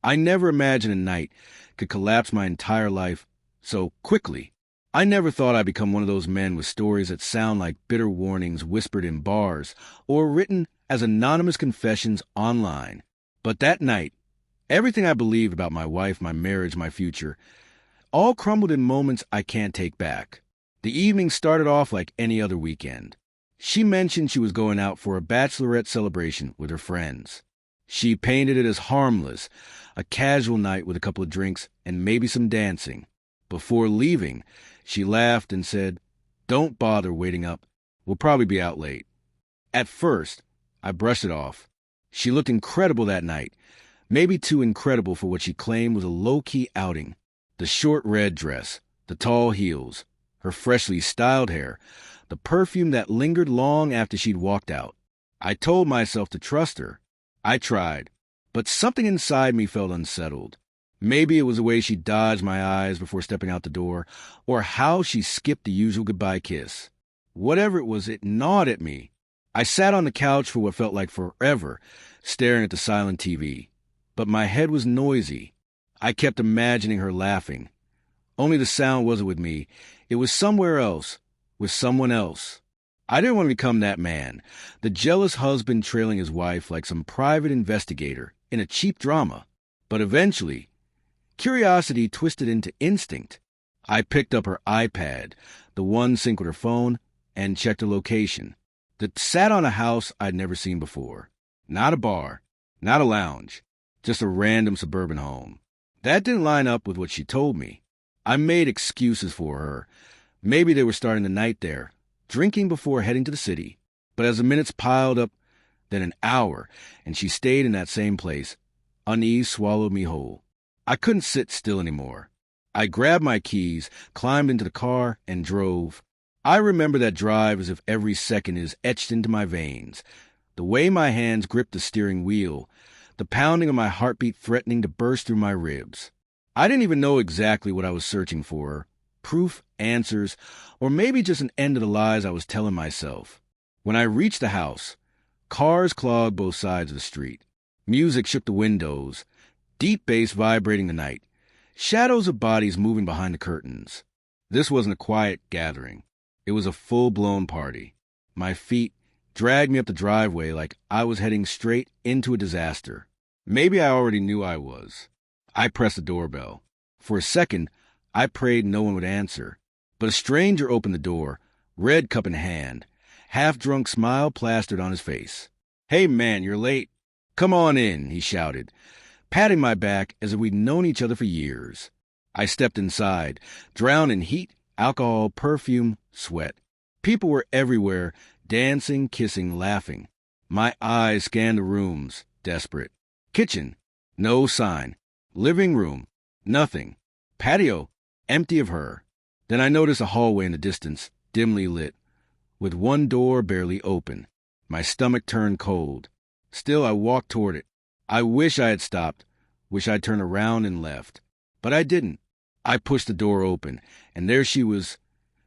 I never imagined a night could collapse my entire life so quickly. I never thought I'd become one of those men with stories that sound like bitter warnings whispered in bars or written as anonymous confessions online. But that night, everything I believed about my wife, my marriage, my future, all crumbled in moments I can't take back. The evening started off like any other weekend. She mentioned she was going out for a bachelorette celebration with her friends. She painted it as harmless, a casual night with a couple of drinks and maybe some dancing. Before leaving, she laughed and said, "Don't bother waiting up. We'll probably be out late." At first, I brushed it off. She looked incredible that night, maybe too incredible for what she claimed was a low-key outing. The short red dress, the tall heels, her freshly styled hair, the perfume that lingered long after she'd walked out. I told myself to trust her. I tried, but something inside me felt unsettled. Maybe it was the way she dodged my eyes before stepping out the door, or how she skipped the usual goodbye kiss. Whatever it was, it gnawed at me. I sat on the couch for what felt like forever, staring at the silent TV. But my head was noisy. I kept imagining her laughing. Only the sound wasn't with me. It was somewhere else, with someone else. I didn't want to become that man, the jealous husband trailing his wife like some private investigator in a cheap drama. But eventually, curiosity twisted into instinct. I picked up her iPad, the one synced with her phone, and checked her location. That sat on a house I'd never seen before. Not a bar, not a lounge, just a random suburban home. That didn't line up with what she told me. I made excuses for her. Maybe they were starting the night there, drinking before heading to the city. But as the minutes piled up, then an hour, and she stayed in that same place, unease swallowed me whole. I couldn't sit still anymore. I grabbed my keys, climbed into the car, and drove. I remember that drive as if every second is etched into my veins. The way my hands gripped the steering wheel, the pounding of my heartbeat threatening to burst through my ribs. I didn't even know exactly what I was searching for. Proof, answers, or maybe just an end to the lies I was telling myself. When I reached the house, cars clogged both sides of the street. Music shook the windows, deep bass vibrating the night, shadows of bodies moving behind the curtains. This wasn't a quiet gathering. It was a full-blown party. My feet dragged me up the driveway like I was heading straight into a disaster. Maybe I already knew I was. I pressed the doorbell. For a second, I prayed no one would answer. But a stranger opened the door, red cup in hand, half-drunk smile plastered on his face. "Hey, man, you're late. Come on in," he shouted, patting my back as if we'd known each other for years. I stepped inside, drowned in heat, alcohol, perfume, sweat. People were everywhere, dancing, kissing, laughing. My eyes scanned the rooms, desperate. Kitchen, no sign. Living room, nothing. Patio, empty of her. Then I noticed a hallway in the distance, dimly lit, with one door barely open. My stomach turned cold. Still, I walked toward it. I wish I had stopped, wish I'd turned around and left. But I didn't. I pushed the door open, and there she was,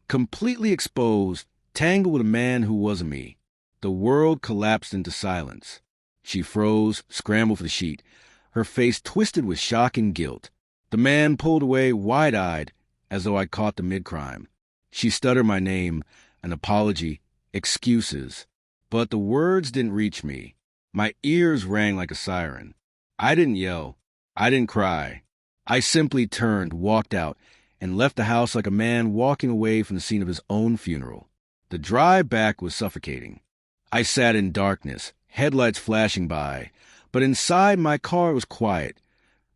completely exposed, tangled with a man who wasn't me. The world collapsed into silence. She froze, scrambled for the sheet, her face twisted with shock and guilt. The man pulled away wide-eyed, as though I'd caught the mid-crime. She stuttered my name, an apology, excuses. But the words didn't reach me. My ears rang like a siren. I didn't yell. I didn't cry. I simply turned, walked out, and left the house like a man walking away from the scene of his own funeral. The drive back was suffocating. I sat in darkness, headlights flashing by, but inside my car was quiet,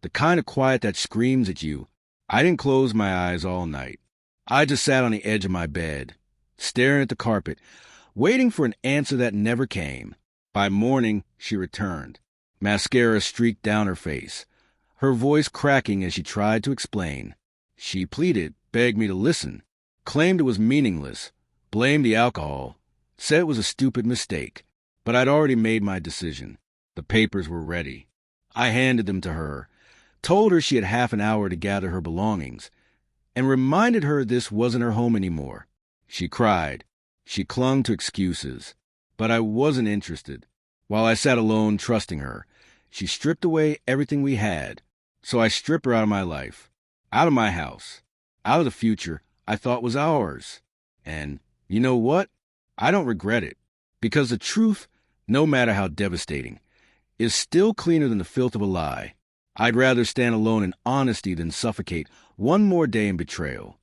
the kind of quiet that screams at you. I didn't close my eyes all night. I just sat on the edge of my bed, staring at the carpet, waiting for an answer that never came. By morning, she returned. Mascara streaked down her face, her voice cracking as she tried to explain. She pleaded, begged me to listen, claimed it was meaningless, blamed the alcohol, said it was a stupid mistake. But I'd already made my decision. The papers were ready. I handed them to her, told her she had half an hour to gather her belongings, and reminded her this wasn't her home anymore. She cried. She clung to excuses. But I wasn't interested. While I sat alone trusting her, she stripped away everything we had, So I strip her out of my life, out of my house, out of the future I thought was ours. And you know what? I don't regret it. Because the truth, no matter how devastating, is still cleaner than the filth of a lie. I'd rather stand alone in honesty than suffocate one more day in betrayal.